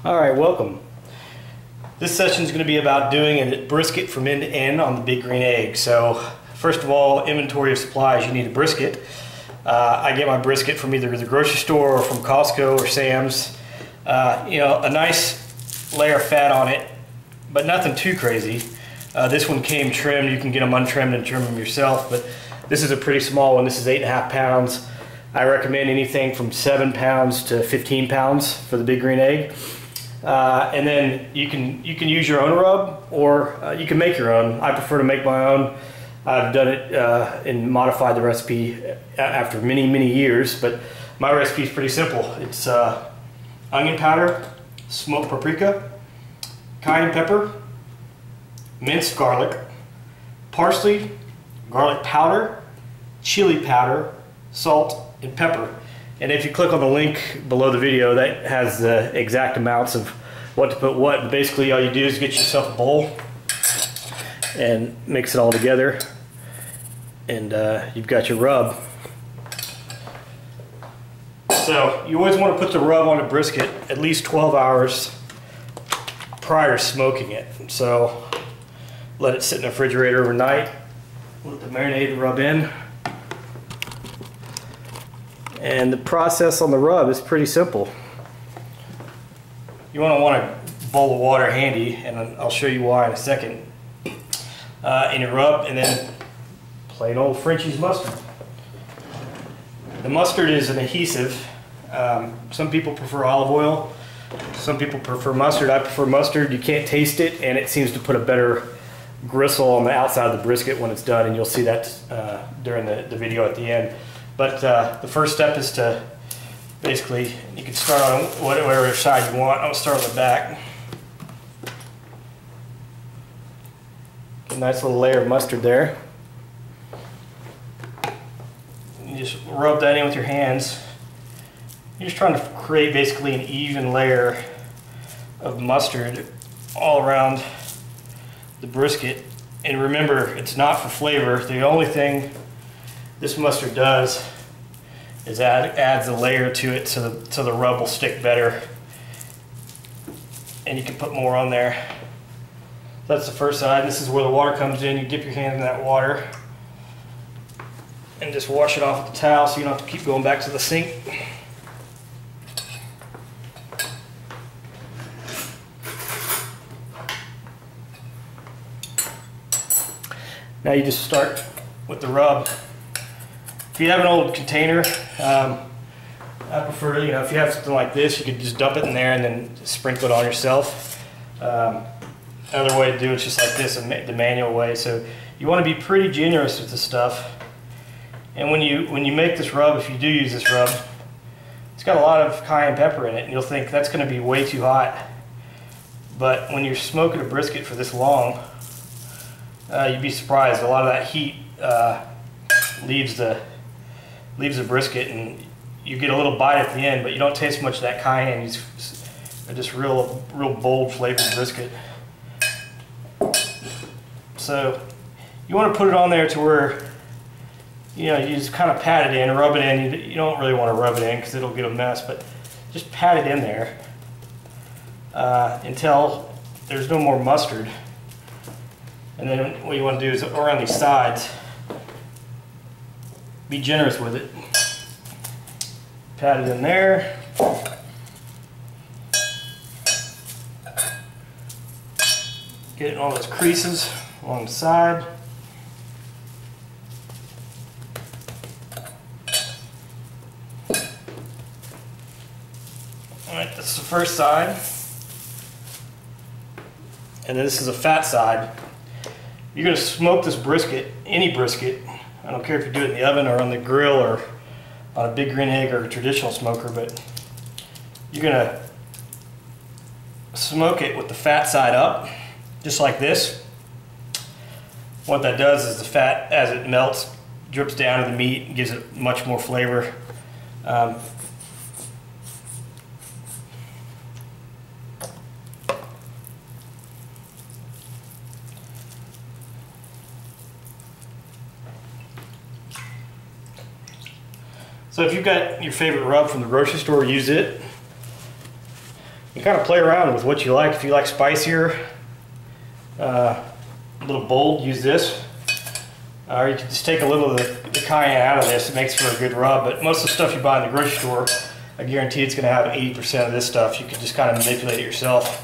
All right, welcome. This session is going to be about doing a brisket from end to end on the big green egg. So first of all, inventory of supplies. You need a brisket. I get my brisket from either the grocery store or from Costco or Sam's. A nice layer of fat on it, but nothing too crazy. This one came trimmed. You can get them untrimmed and trim them yourself, but this is a pretty small one. This is 8.5 pounds. I recommend anything from 7 pounds to 15 pounds for the big green egg. And then you can use your own rub, or you can make your own. I prefer to make my own. I've done it and modified the recipe after many years, but my recipe is pretty simple. It's onion powder, smoked paprika, cayenne pepper, minced garlic, parsley, garlic powder, chili powder, salt, and pepper. And if you click on the link below the video, that has the exact amounts of what to put what. Basically, all you do is get yourself a bowl and mix it all together, and you've got your rub. So you always want to put the rub on a brisket at least 12 hours prior to smoking it. So let it sit in the refrigerator overnight, let the marinade rub in. And the process on the rub is pretty simple. You want a bowl of water handy, and I'll show you why in a second. And you rub, and then plain old Frenchie's mustard. The mustard is an adhesive. Some people prefer olive oil. Some people prefer mustard. I prefer mustard. You can't taste it, and it seems to put a better gristle on the outside of the brisket when it's done, and you'll see that during the video at the end. But the first step is to basically, you can start on whatever side you want. I'll start on the back. A nice little layer of mustard there. You just rub that in with your hands. You're just trying to create basically an even layer of mustard all around the brisket. And remember, it's not for flavor. The only thing this mustard does is adds a layer to it so the rub will stick better. And you can put more on there. That's the first side. This is where the water comes in. You dip your hand in that water and just wash it off with the towel so you don't have to keep going back to the sink. Now you just start with the rub. If you have an old container, I prefer to, if you have something like this, you could just dump it in there and then sprinkle it on yourself. Another way to do it is just like this, the manual way. So you want to be pretty generous with this stuff. And when you make this rub, if you do use this rub, it's got a lot of cayenne pepper in it, and you'll think that's going to be way too hot. But when you're smoking a brisket for this long, you'd be surprised. A lot of that heat leaves the brisket, and you get a little bite at the end, but you don't taste much of that cayenne. It's just real bold flavored brisket. So you want to put it on there to where you just kind of pat it in, rub it in. You don't really want to rub it in because it'll get a mess, but just pat it in there until there's no more mustard. And then what you want to do is around these sides, be generous with it. Pat it in there. Get it in all those creases along the side. Alright, this is the first side. And then this is a fat side. You're going to smoke this brisket, any brisket. I don't care if you do it in the oven or on the grill or on a big green egg or a traditional smoker, but you're going to smoke it with the fat side up, just like this. What that does is the fat, as it melts, drips down to the meat and gives it much more flavor. So if you've got your favorite rub from the grocery store, use it. You kind of play around with what you like. If you like spicier, a little bold, use this. Or you can just take a little of the cayenne out of this. It makes for a good rub. But most of the stuff you buy in the grocery store, I guarantee it's going to have 80% of this stuff. You can just kind of manipulate it yourself.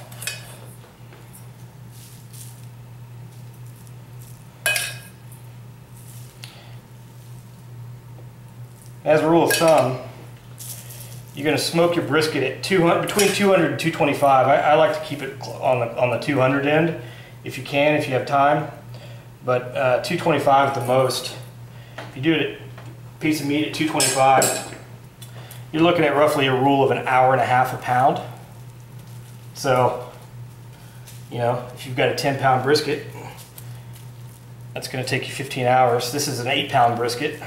As a rule of thumb, you're going to smoke your brisket at between 200 and 225. I like to keep it on the 200 end if you can, if you have time. But 225 at the most. If you do it at a piece of meat at 225, you're looking at roughly a rule of an hour and a half a pound. So, you know, if you've got a 10-pound brisket, that's going to take you 15 hours. This is an 8-pound brisket.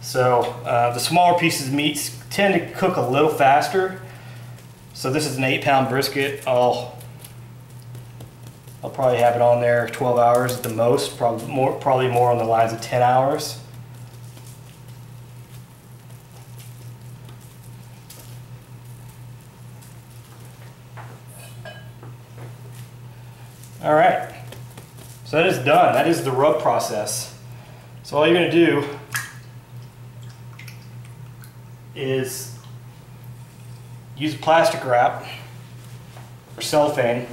So the smaller pieces of meat tend to cook a little faster. So this is an 8-pound brisket. I'll probably have it on there 12 hours at the most, probably more on the lines of 10 hours. All right, so that is done. That is the rub process. So all you're going to do is use a plastic wrap or cellophane.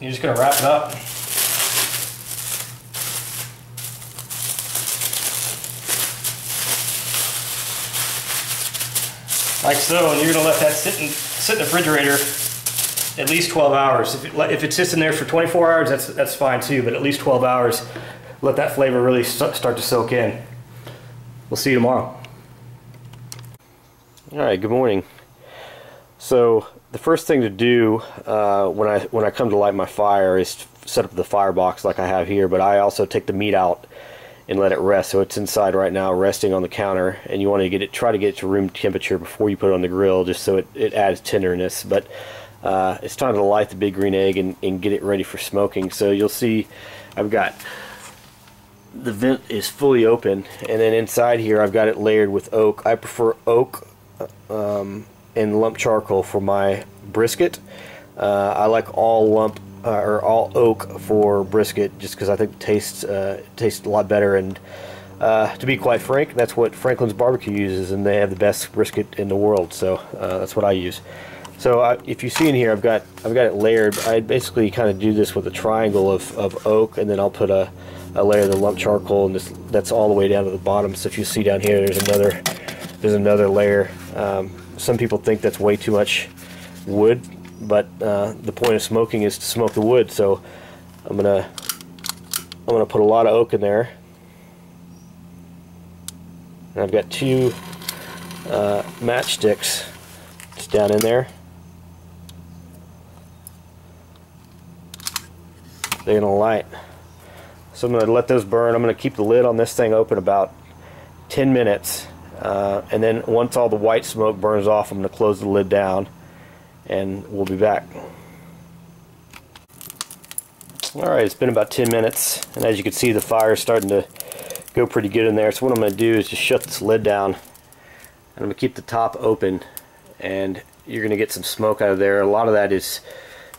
You're just going to wrap it up. Like so, and you're going to let that sit in the refrigerator at least 12 hours. If it sits in there for 24 hours, that's fine too, but at least 12 hours. Let that flavor really start to soak in. We'll see you tomorrow. All right, good morning. So the first thing to do when I come to light my fire is set up the firebox like I have here, but I also take the meat out and let it rest. So it's inside right now, resting on the counter, and you want to try to get it to room temperature before you put it on the grill, just so it adds tenderness. But it's time to light the big green egg and get it ready for smoking. So you'll see I've got the vent is fully open, and then inside here I've got it layered with oak. I prefer oak and lump charcoal for my brisket. I like all lump or all oak for brisket just because I think it tastes a lot better, and to be quite frank, that's what Franklin's Barbecue uses, and they have the best brisket in the world, so that's what I use. So if you see in here, I've got it layered. I basically kind of do this with a triangle of oak, and then I'll put a layer of the lump charcoal, and that's all the way down to the bottom. So if you see down here, there's another layer. Some people think that's way too much wood, but the point of smoking is to smoke the wood. So I'm gonna put a lot of oak in there, and I've got two matchsticks just down in there. They're gonna light. So I'm going to let those burn. I'm going to keep the lid on this thing open about 10 minutes. And then once all the white smoke burns off, I'm going to close the lid down, and we'll be back. Alright, it's been about 10 minutes, and as you can see, the fire is starting to go pretty good in there. So what I'm going to do is just shut this lid down, and I'm going to keep the top open, and you're going to get some smoke out of there. A lot of that is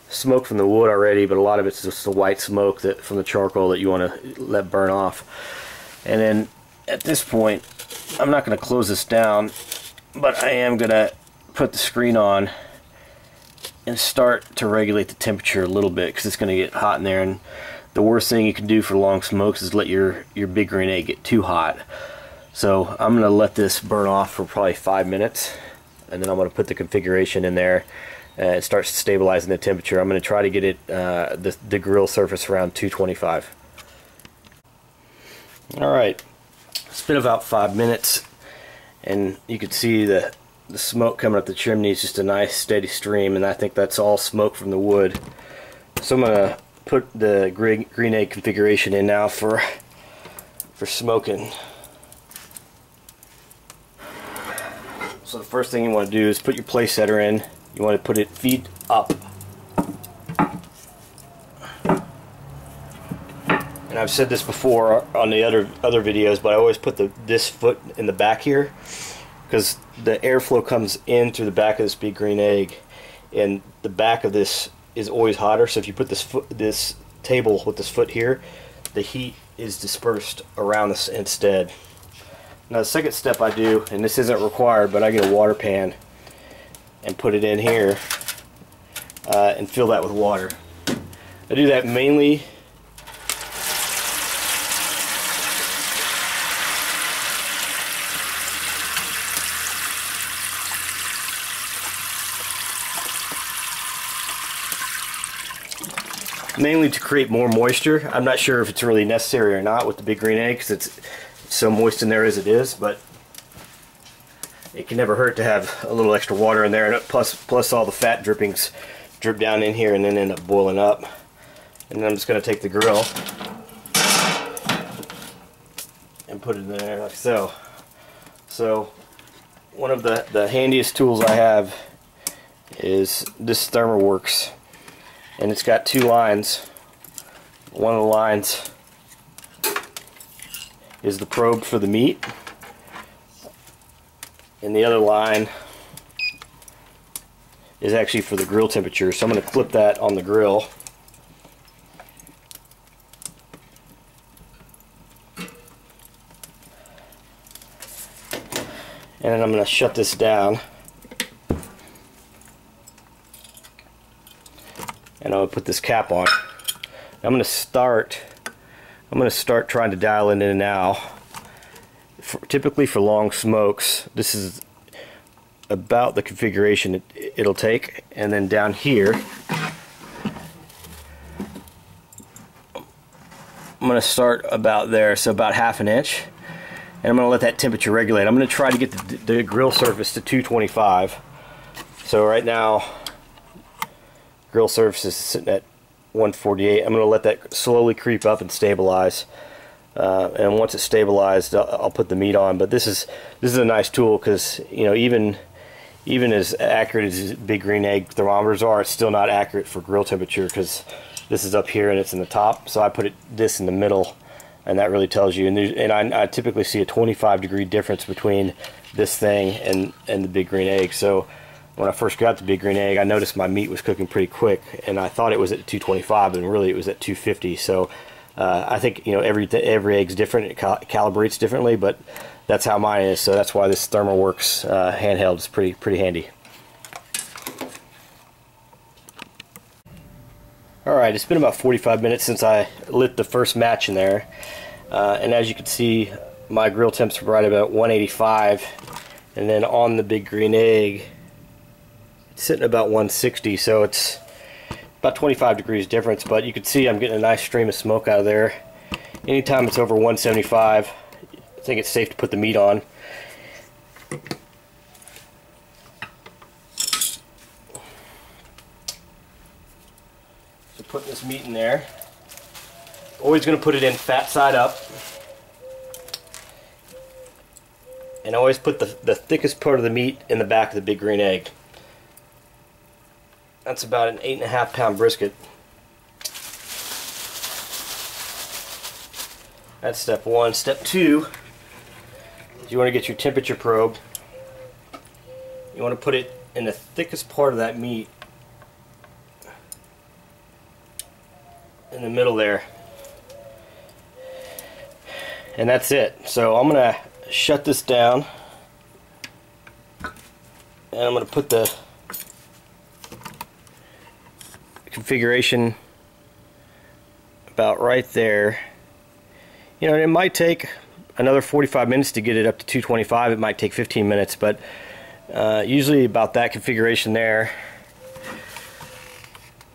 smoke from the wood already, but a lot of it's just the white smoke from the charcoal that you want to let burn off. And then at this point, I'm not going to close this down, but I am going to put the screen on and start to regulate the temperature a little bit, because it's going to get hot in there. And the worst thing you can do for long smokes is let your big green egg get too hot. So I'm going to let this burn off for probably 5 minutes, and then I'm going to put the configuration in there. It starts stabilizing the temperature. I'm going to try to get it the grill surface around 225. Alright, it's been about 5 minutes, and you can see the smoke coming up the chimney is just a nice steady stream, and I think that's all smoke from the wood. So I'm going to put the green egg configuration in now for smoking. So the first thing you want to do is put your place setter in. You want to put it feet up. And and I've said this before on the other videos, but I always put this foot in the back here, because the airflow comes in through the back of this big green egg, and the back of this is always hotter. So if you put this table with this foot here, the heat is dispersed around this instead. Now the second step I do, and this isn't required, but I get a water pan and put it in here and fill that with water. I do that mainly to create more moisture. I'm not sure if it's really necessary or not with the big green egg, because it's so moist in there as it is, but it can never hurt to have a little extra water in there, and plus all the fat drippings drip down in here and then end up boiling up. And then I'm just going to take the grill and put it in there like so. So one of the handiest tools I have is this Thermoworks, and it's got two lines. One of the lines is the probe for the meat, and the other line is actually for the grill temperature. So I'm going to clip that on the grill. And then I'm going to shut this down. And I'm going to put this cap on. I'm going to start trying to dial it in now. Typically for long smokes, this is about the configuration it'll take. And then down here, I'm going to start about there, so about 1/2 inch. And I'm going to let that temperature regulate. I'm going to try to get the grill surface to 225. So right now, grill surface is sitting at 148. I'm going to let that slowly creep up and stabilize. And once it's stabilized, I'll put the meat on. But this is a nice tool, because even as accurate as big green egg thermometers are, it's still not accurate for grill temperature, because this is up here and it's in the top. So I put this in the middle, and that really tells you. And I typically see a 25-degree difference between this thing and the big green egg. So when I first got the big green egg, I noticed my meat was cooking pretty quick, and I thought it was at 225, and really it was at 250. So I think every egg's different. It calibrates differently, but that's how mine is. So that's why this Thermoworks handheld is pretty handy. Alright, it's been about 45 minutes since I lit the first match in there, and as you can see, my grill temps are right about 185, and then on the big green egg it's sitting about 160, so it's about 25 degrees difference. But you can see I'm getting a nice stream of smoke out of there. Anytime it's over 175, I think it's safe to put the meat on. So putting this meat in there. Always going to put it in fat side up. And always put the thickest part of the meat in the back of the big green egg. That's about an 8.5 pound brisket. That's step one. Step two is you want to get your temperature probe. You want to put it in the thickest part of that meat, in the middle there. And that's it. So I'm going to shut this down, and I'm going to put the configuration about right there. It might take another 45 minutes to get it up to 225. It might take 15 minutes, but usually about that configuration there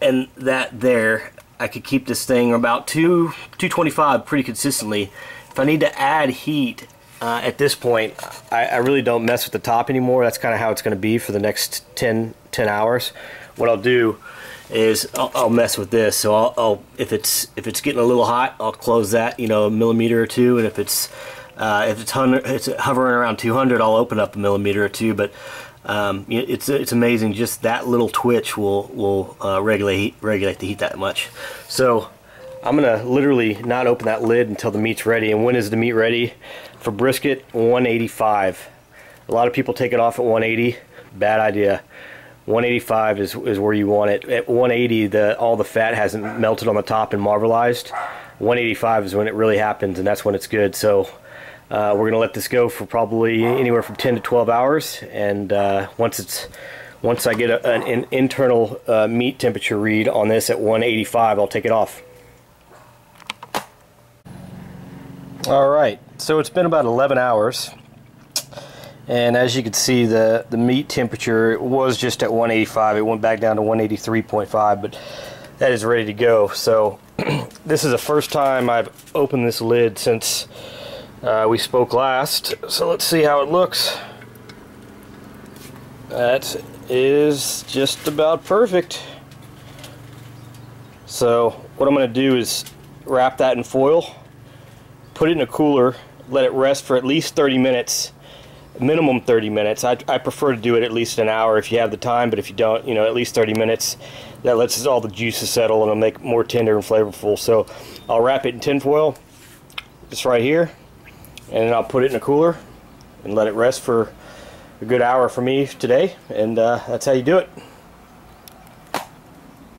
and that there, I could keep this thing about 225 pretty consistently. If I need to add heat at this point, I really don't mess with the top anymore. That's kind of how it's going to be for the next 10 hours. What I'll do is I'll mess with this. So I'll if it's getting a little hot, I'll close that, a millimeter or two, and if it's hovering around 200, I'll open up a millimeter or two. But it's amazing, just that little twitch will regulate the heat that much. So I'm gonna literally not open that lid until the meat's ready. And when is the meat ready? For brisket, 185. A lot of people take it off at 180. Bad idea. 185 is where you want it. At 180, all the fat hasn't melted on the top and marbleized. 185 is when it really happens, and that's when it's good. So we're going to let this go for probably anywhere from 10 to 12 hours. And once I get an internal meat temperature read on this at 185, I'll take it off. Alright, so it's been about 11 hours. And as you can see, the meat temperature was just at 185. It went back down to 183.5, but that is ready to go. So this is the first time I've opened this lid since we spoke last. So let's see how it looks. That is just about perfect. So what I'm going to do is wrap that in foil, put it in a cooler, let it rest for at least 30 minutes. Minimum 30 minutes. I prefer to do it at least an hour if you have the time, but if you don't, you know, at least 30 minutes. That lets all the juices settle and it'll make it more tender and flavorful. So I'll wrap it in tin foil, just right here, and then I'll put it in a cooler and let it rest for a good hour for me today, and that's how you do it.